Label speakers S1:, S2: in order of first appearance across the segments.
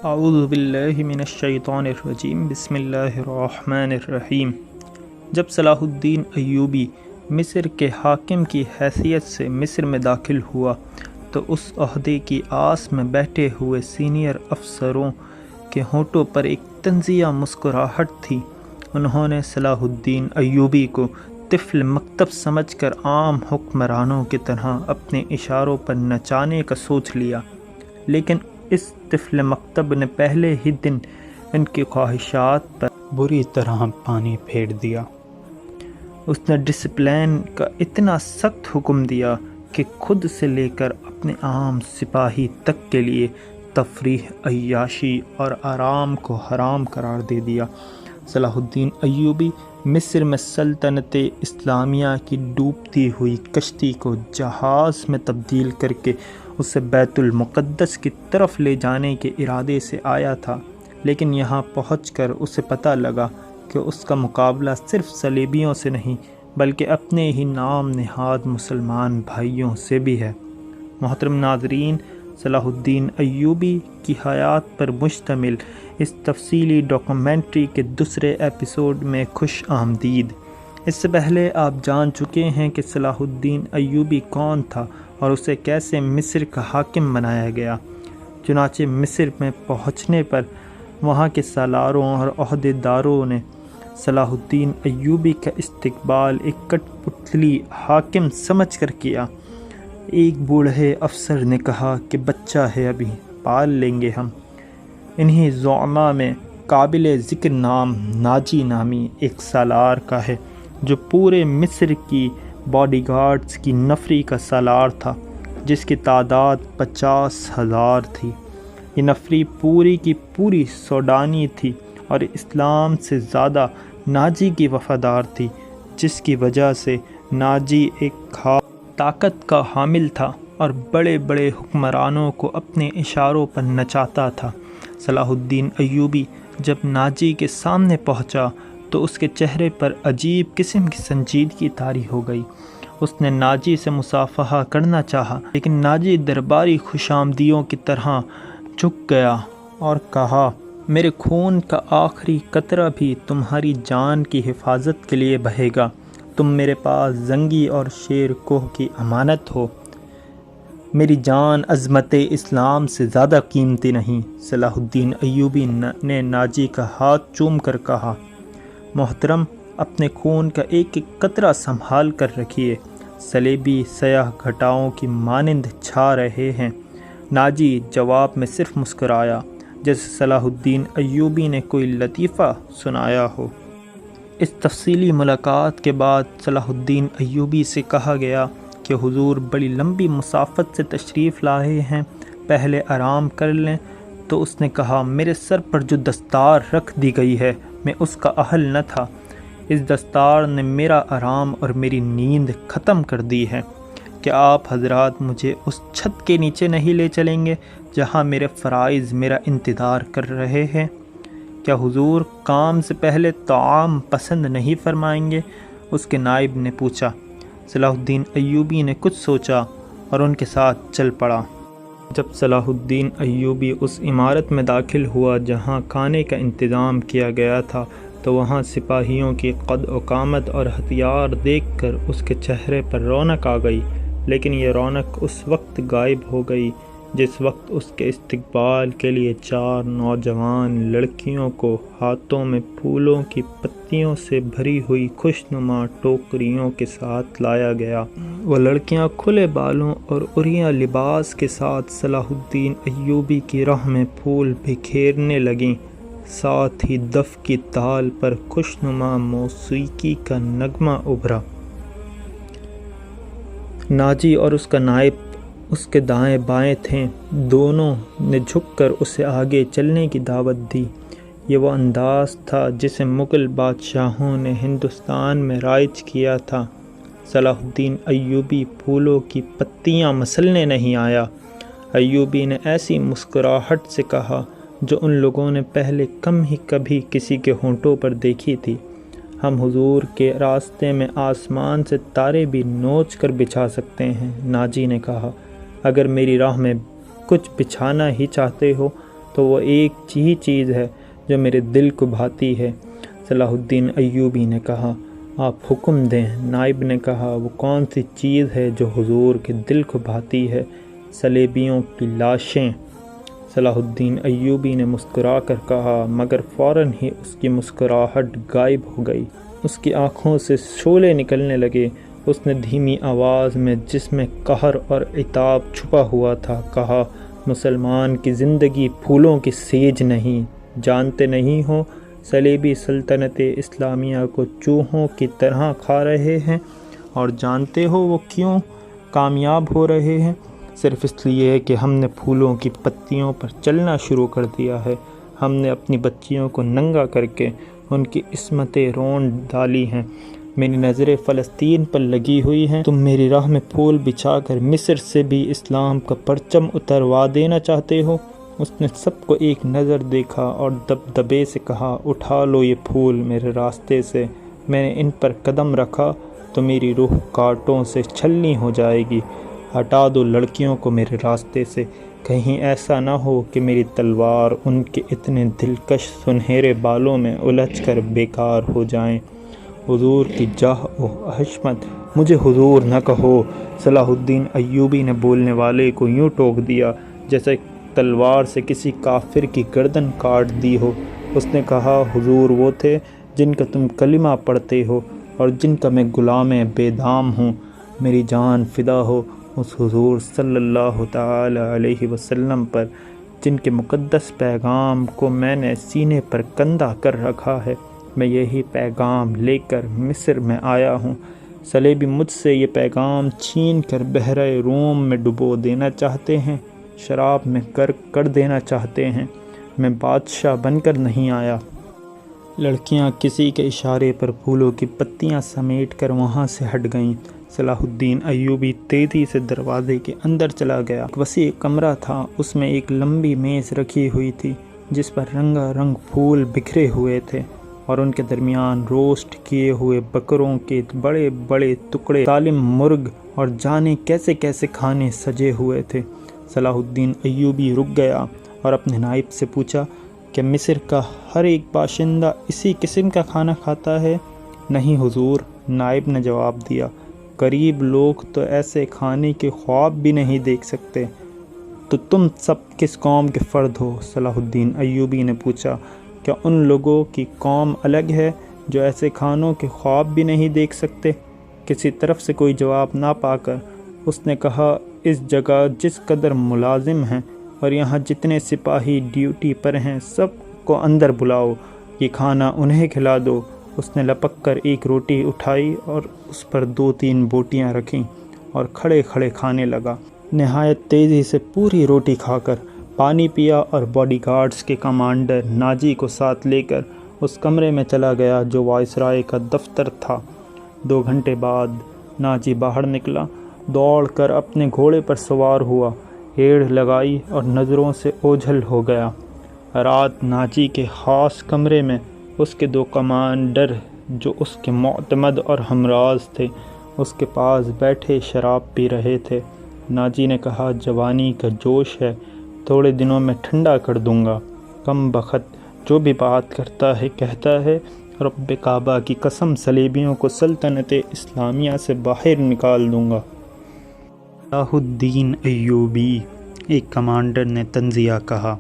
S1: اعوذ باللہ من الشیطان الرجیم بسم اللہ الرحمن الرحیم۔ جب صلاح الدین ایوبی مصر کے حاکم کی حیثیت سے مصر میں داخل ہوا تو اس عہدے کی آس میں بیٹھے ہوئے سینئر افسروں کے ہونٹوں پر ایک طنزیہ مسکراہٹ تھی۔ انہوں نے صلاح الدین ایوبی کو طفل مکتب سمجھ کر عام حکمرانوں کی طرح اپنے اشاروں پر نچانے کا سوچ لیا، لیکن اس طفل مکتب نے پہلے ہی دن ان کی خواہشات پر بری طرح پانی پھیر دیا۔ اس نے ڈسپلین کا اتنا سخت حکم دیا کہ خود سے لے کر اپنے عام سپاہی تک کے لیے تفریح، عیاشی اور آرام کو حرام قرار دے دیا۔ صلاح الدین ایوبی مصر میں سلطنت اسلامیہ کی ڈوبتی ہوئی کشتی کو جہاز میں تبدیل کر کے اسے بیت المقدس کی طرف لے جانے کے ارادے سے آیا تھا، لیکن یہاں پہنچ کر اسے پتہ لگا کہ اس کا مقابلہ صرف صلیبیوں سے نہیں بلکہ اپنے ہی نام نہاد مسلمان بھائیوں سے بھی ہے۔ محترم ناظرین، صلاح الدین ایوبی کی حیات پر مشتمل اس تفصیلی ڈاکومنٹری کے دوسرے ایپیسوڈ میں خوش آمدید۔ اس سے پہلے آپ جان چکے ہیں کہ صلاح الدین ایوبی کون تھا اور اسے کیسے مصر کا حاکم بنایا گیا۔ چنانچہ مصر میں پہنچنے پر وہاں کے سالاروں اور عہدیداروں نے صلاح الدین ایوبی کا استقبال ایک کٹ پتلی حاکم سمجھ کر کیا۔ ایک بوڑھے افسر نے کہا کہ بچہ ہے، ابھی پال لیں گے ہم۔ انہی زعماء میں قابل ذکر نام ناجی نامی ایک سالار کا ہے، جو پورے مصر کی باڈی گارڈز کی نفری کا سالار تھا، جس کی تعداد 50,000 تھی۔ یہ نفری پوری کی پوری سوڈانی تھی اور اسلام سے زیادہ ناجی کی وفادار تھی، جس کی وجہ سے ناجی ایک خاص طاقت کا حامل تھا اور بڑے بڑے حکمرانوں کو اپنے اشاروں پر نچاتا تھا۔ صلاح الدین ایوبی جب ناجی کے سامنے پہنچا تو اس کے چہرے پر عجیب قسم کی سنجیدگی طاری ہو گئی۔ اس نے ناجی سے مصافحہ کرنا چاہا، لیکن ناجی درباری خوش آمدیوں کی طرح جھک گیا اور کہا، میرے خون کا آخری قطرہ بھی تمہاری جان کی حفاظت کے لیے بہے گا۔ تم میرے پاس زنگی اور شیر کوہ کی امانت ہو، میری جان عظمت اسلام سے زیادہ قیمتی نہیں۔ صلاح الدین ایوبی نے ناجی کا ہاتھ چوم کر کہا، محترم، اپنے خون کا ایک ایک قطرہ سنبھال کر رکھیے، صلیبی سیاہ گھٹاؤں کی مانند چھا رہے ہیں۔ ناجی جواب میں صرف مسکرایا، جیسے صلاح الدین ایوبی نے کوئی لطیفہ سنایا ہو۔ اس تفصیلی ملاقات کے بعد صلاح الدین ایوبی سے کہا گیا کہ حضور بڑی لمبی مسافت سے تشریف لائے ہیں، پہلے آرام کر لیں۔ تو اس نے کہا، میرے سر پر جو دستار رکھ دی گئی ہے میں اس کا اہل نہ تھا، اس دستار نے میرا آرام اور میری نیند ختم کر دی ہے۔ کیا آپ حضرات مجھے اس چھت کے نیچے نہیں لے چلیں گے جہاں میرے فرائض میرا انتظار کر رہے ہیں؟ کیا حضور کام سے پہلے طعام پسند نہیں فرمائیں گے؟ اس کے نائب نے پوچھا۔ صلاح الدین ایوبی نے کچھ سوچا اور ان کے ساتھ چل پڑا۔ جب صلاح الدین ایوبی اس عمارت میں داخل ہوا جہاں کھانے کا انتظام کیا گیا تھا تو وہاں سپاہیوں کی قد و قامت اور ہتھیار دیکھ کر اس کے چہرے پر رونق آ گئی، لیکن یہ رونق اس وقت غائب ہو گئی جس وقت اس کے استقبال کے لیے 4 نوجوان لڑکیوں کو ہاتھوں میں پھولوں کی پتیوں سے بھری ہوئی خوشنما ٹوکریوں کے ساتھ لایا گیا۔ وہ لڑکیاں کھلے بالوں اور عریاں لباس کے ساتھ صلاح الدین ایوبی کی راہ میں پھول بکھیرنے لگیں، ساتھ ہی دف کی تال پر خوشنما موسیقی کا نغمہ ابھرا۔ ناجی اور اس کا نائب اس کے دائیں بائیں تھے، دونوں نے جھک کر اسے آگے چلنے کی دعوت دی۔ یہ وہ انداز تھا جسے مغل بادشاہوں نے ہندوستان میں رائج کیا تھا۔ صلاح الدین ایوبی پھولوں کی پتیاں مسلنے نہیں آیا۔ ایوبی نے ایسی مسکراہٹ سے کہا جو ان لوگوں نے پہلے کم ہی کبھی کسی کے ہونٹوں پر دیکھی تھی، ہم حضور کے راستے میں آسمان سے تارے بھی نوچ کر بچھا سکتے ہیں۔ ناجی نے کہا، اگر میری راہ میں کچھ بچھانا ہی چاہتے ہو تو وہ ایک ہی چیز ہے جو میرے دل کو بھاتی ہے۔ صلاح الدین ایوبی نے کہا، آپ حکم دیں۔ نائب نے کہا، وہ کون سی چیز ہے جو حضور کے دل کو بھاتی ہے؟ صلیبیوں کی لاشیں۔ صلاح الدین ایوبی نے مسکرا کر کہا، مگر فوراً ہی اس کی مسکراہٹ غائب ہو گئی، اس کی آنکھوں سے شعلے نکلنے لگے۔ اس نے دھیمی آواز میں جس میں قہر اور عتاب چھپا ہوا تھا کہا، مسلمان کی زندگی پھولوں کی سیج نہیں، جانتے نہیں ہو صلیبی سلطنت اسلامیہ کو چوہوں کی طرح کھا رہے ہیں، اور جانتے ہو وہ کیوں کامیاب ہو رہے ہیں؟ صرف اس لیے کہ ہم نے پھولوں کی پتیوں پر چلنا شروع کر دیا ہے۔ ہم نے اپنی بچیوں کو ننگا کر کے ان کی عصمتیں رونڈ ڈالی ہیں۔ میری نظریں فلسطین پر لگی ہوئی ہیں، تم میری راہ میں پھول بچھا کر مصر سے بھی اسلام کا پرچم اتروا دینا چاہتے ہو؟ اس نے سب کو ایک نظر دیکھا اور دبدبے سے کہا، اٹھا لو یہ پھول میرے راستے سے، میں نے ان پر قدم رکھا تو میری روح کانٹوں سے چھلنی ہو جائے گی۔ ہٹا دو لڑکیوں کو میرے راستے سے، کہیں ایسا نہ ہو کہ میری تلوار ان کے اتنے دلکش سنہرے بالوں میں الجھ کر بیکار ہو جائیں۔ حضور کی جاہ و حشمت، مجھے حضور نہ کہو۔ صلاح الدین ایوبی نے بولنے والے کو یوں ٹوک دیا جیسے تلوار سے کسی کافر کی گردن کاٹ دی ہو۔ اس نے کہا، حضور وہ تھے جن کا تم کلمہ پڑھتے ہو اور جن کا میں غلام بے دام ہوں۔ میری جان فدا ہو اس حضور صلی اللہ تعالی علیہ وسلم پر جن کے مقدس پیغام کو میں نے سینے پر کندہ کر رکھا ہے۔ میں یہی پیغام لے کر مصر میں آیا ہوں۔ صلیبی مجھ سے یہ پیغام چھین کر بحر روم میں ڈبو دینا چاہتے ہیں، شراب میں غرق کر دینا چاہتے ہیں۔ میں بادشاہ بن کر نہیں آیا۔ لڑکیاں کسی کے اشارے پر پھولوں کی پتیاں سمیٹ کر وہاں سے ہٹ گئیں۔ صلاح الدین ایوبی تیزی سے دروازے کے اندر چلا گیا۔ ایک وسیع کمرہ تھا، اس میں ایک لمبی میز رکھی ہوئی تھی جس پر رنگا رنگ پھول بکھرے ہوئے تھے، اور ان کے درمیان روسٹ کیے ہوئے بکروں کے بڑے بڑے ٹکڑے، سالم مرغ اور جانے کیسے کیسے کھانے سجے ہوئے تھے۔ صلاح الدین ایوبی رک گیا اور اپنے نائب سے پوچھا، کہ مصر کا ہر ایک باشندہ اسی قسم کا کھانا کھاتا ہے؟ نہیں حضور، نائب نے جواب دیا، غریب لوگ تو ایسے کھانے کے خواب بھی نہیں دیکھ سکتے۔ تو تم سب کس قوم کے فرد ہو؟ صلاح الدین ایوبی نے پوچھا، کیا ان لوگوں کی قوم الگ ہے جو ایسے کھانوں کے خواب بھی نہیں دیکھ سکتے؟ کسی طرف سے کوئی جواب نہ پا کر اس نے کہا، اس جگہ جس قدر ملازم ہیں اور یہاں جتنے سپاہی ڈیوٹی پر ہیں، سب کو اندر بلاؤ، یہ کھانا انہیں کھلا دو۔ اس نے لپک کر ایک روٹی اٹھائی اور اس پر 2-3 بوٹیاں رکھیں اور کھڑے کھڑے کھانے لگا۔ نہایت تیزی سے پوری روٹی کھا کر پانی پیا اور باڈی گارڈز کے کمانڈر ناجی کو ساتھ لے کر اس کمرے میں چلا گیا جو وائسرائے کا دفتر تھا۔ 2 گھنٹے بعد ناجی باہر نکلا، دوڑ کر اپنے گھوڑے پر سوار ہوا، ایڑھ لگائی اور نظروں سے اوجھل ہو گیا۔ رات ناجی کے خاص کمرے میں اس کے 2 کمانڈر جو اس کے معتمد اور ہمراز تھے اس کے پاس بیٹھے شراب پی رہے تھے۔ ناجی نے کہا، جوانی کا جوش ہے، تھوڑے دنوں میں ٹھنڈا کر دوں گا۔ کم بخت جو بھی بات کرتا ہے کہتا ہے، رب کعبہ کی قسم صلیبیوں کو سلطنت اسلامیہ سے باہر نکال دوں گا۔ صلاح الدین ایوبی، ایک کمانڈر نے تنزیہ کہا،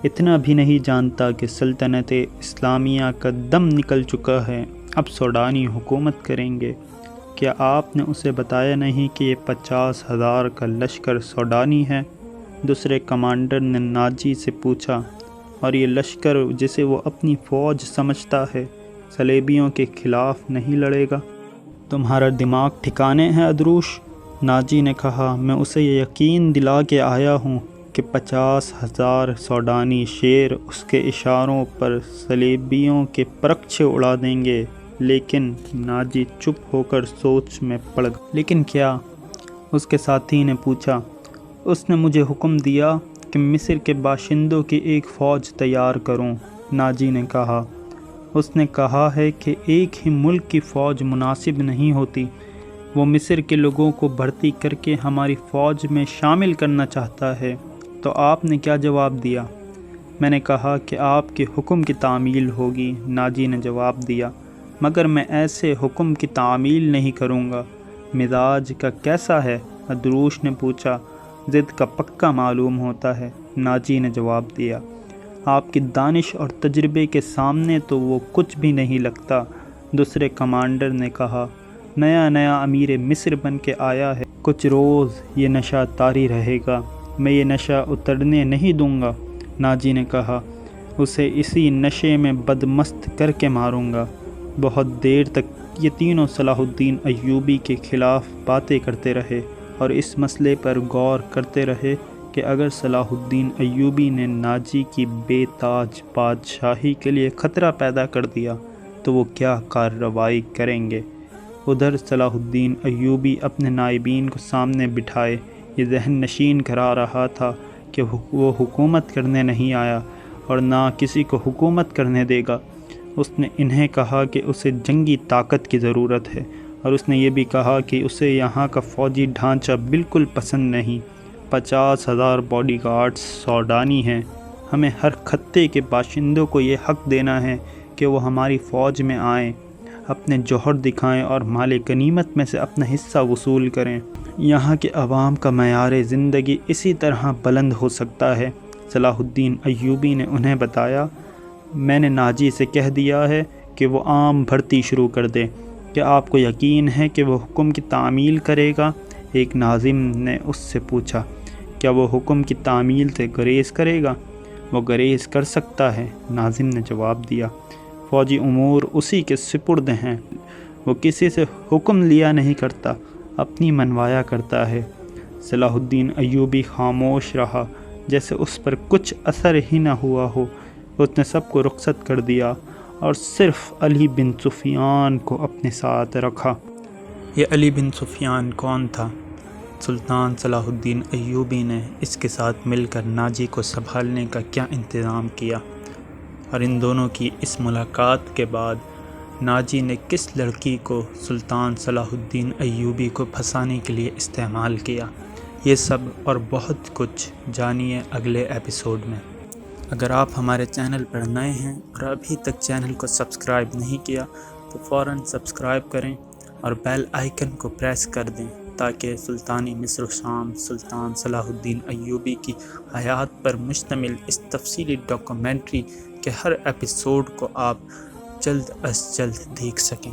S1: اتنا بھی نہیں جانتا کہ سلطنت اسلامیہ کا دم نکل چکا ہے، اب سوڈانی حکومت کریں گے۔ کیا آپ نے اسے بتایا نہیں کہ یہ 50,000 کا لشکر سوڈانی ہے؟ دوسرے کمانڈر نے ناجی سے پوچھا، اور یہ لشکر جسے وہ اپنی فوج سمجھتا ہے صلیبیوں کے خلاف نہیں لڑے گا؟ تمہارا دماغ ٹھکانے ہے ادروش؟ ناجی نے کہا، میں اسے یہ یقین دلا کے آیا ہوں کہ 50,000 سوڈانی شیر اس کے اشاروں پر صلیبیوں کے پرچے اڑا دیں گے۔ لیکن ناجی چپ ہو کر سوچ میں پڑ گیا۔ لیکن کیا؟ اس کے ساتھی نے پوچھا۔ اس نے مجھے حکم دیا کہ مصر کے باشندوں کی ایک فوج تیار کروں، ناجی نے کہا۔ اس نے کہا ہے کہ ایک ہی ملک کی فوج مناسب نہیں ہوتی، وہ مصر کے لوگوں کو بھرتی کر کے ہماری فوج میں شامل کرنا چاہتا ہے۔ تو آپ نے کیا جواب دیا؟ میں نے کہا کہ آپ کے حکم کی تعمیل ہوگی۔ ناجی نے جواب دیا، مگر میں ایسے حکم کی تعمیل نہیں کروں گا۔ مزاج کا کیسا ہے؟ ادروش نے پوچھا۔ ضد کا پکا معلوم ہوتا ہے، ناجی نے جواب دیا۔ آپ کی دانش اور تجربے کے سامنے تو وہ کچھ بھی نہیں لگتا، دوسرے کمانڈر نے کہا۔ نیا امیر مصر بن کے آیا ہے، کچھ روز یہ نشہ طاری رہے گا، میں یہ نشہ اترنے نہیں دوں گا، ناجی نے کہا۔ اسے اسی نشے میں بدمست کر کے ماروں گا۔ بہت دیر تک یہ تینوں صلاح الدین ایوبی کے خلاف باتیں کرتے رہے اور اس مسئلے پر غور کرتے رہے کہ اگر صلاح الدین ایوبی نے ناجی کی بے تاج بادشاہی کے لیے خطرہ پیدا کر دیا تو وہ کیا کارروائی کریں گے۔ ادھر صلاح الدین ایوبی اپنے نائبین کو سامنے بٹھائے یہ ذہن نشین کرا رہا تھا کہ وہ حکومت کرنے نہیں آیا اور نہ کسی کو حکومت کرنے دے گا۔ اس نے انہیں کہا کہ اسے جنگی طاقت کی ضرورت ہے اور اس نے یہ بھی کہا کہ اسے یہاں کا فوجی ڈھانچہ بالکل پسند نہیں۔ 50,000 باڈی گارڈز سوڈانی ہیں، ہمیں ہر خطے کے باشندوں کو یہ حق دینا ہے کہ وہ ہماری فوج میں آئیں، اپنے جوہر دکھائیں اور مال غنیمت میں سے اپنا حصہ وصول کریں۔ یہاں کے عوام کا معیار زندگی اسی طرح بلند ہو سکتا ہے۔ صلاح الدین ایوبی نے انہیں بتایا، میں نے ناجی سے کہہ دیا ہے کہ وہ عام بھرتی شروع کر دے۔ کیا آپ کو یقین ہے کہ وہ حکم کی تعمیل کرے گا؟ ایک ناظم نے اس سے پوچھا۔ کیا وہ حکم کی تعمیل سے گریز کرے گا؟ وہ گریز کر سکتا ہے، ناظم نے جواب دیا۔ فوجی امور اسی کے سپرد ہیں، وہ کسی سے حکم لیا نہیں کرتا، اپنی منوایا کرتا ہے۔ صلاح الدین ایوبی خاموش رہا، جیسے اس پر کچھ اثر ہی نہ ہوا ہو۔ اس نے سب کو رخصت کر دیا اور صرف علی بن سفیان کو اپنے ساتھ رکھا۔ یہ علی بن سفیان کون تھا؟ سلطان صلاح الدین ایوبی نے اس کے ساتھ مل کر ناجی کو سنبھالنے کا کیا انتظام کیا، اور ان دونوں کی اس ملاقات کے بعد ناجی نے کس لڑکی کو سلطان صلاح الدین ایوبی کو پھنسانے کے لیے استعمال کیا، یہ سب اور بہت کچھ جانیے اگلے ایپیسوڈ میں۔ اگر آپ ہمارے چینل پر نئے ہیں اور ابھی تک چینل کو سبسکرائب نہیں کیا تو فوراً سبسکرائب کریں اور بیل آئیکن کو پریس کر دیں تاکہ سلطانی مصر و شام سلطان صلاح الدین ایوبی کی حیات پر مشتمل اس تفصیلی ڈاکومنٹری کے ہر ایپیسوڈ کو آپ جلد از جلد دیکھ سکیں۔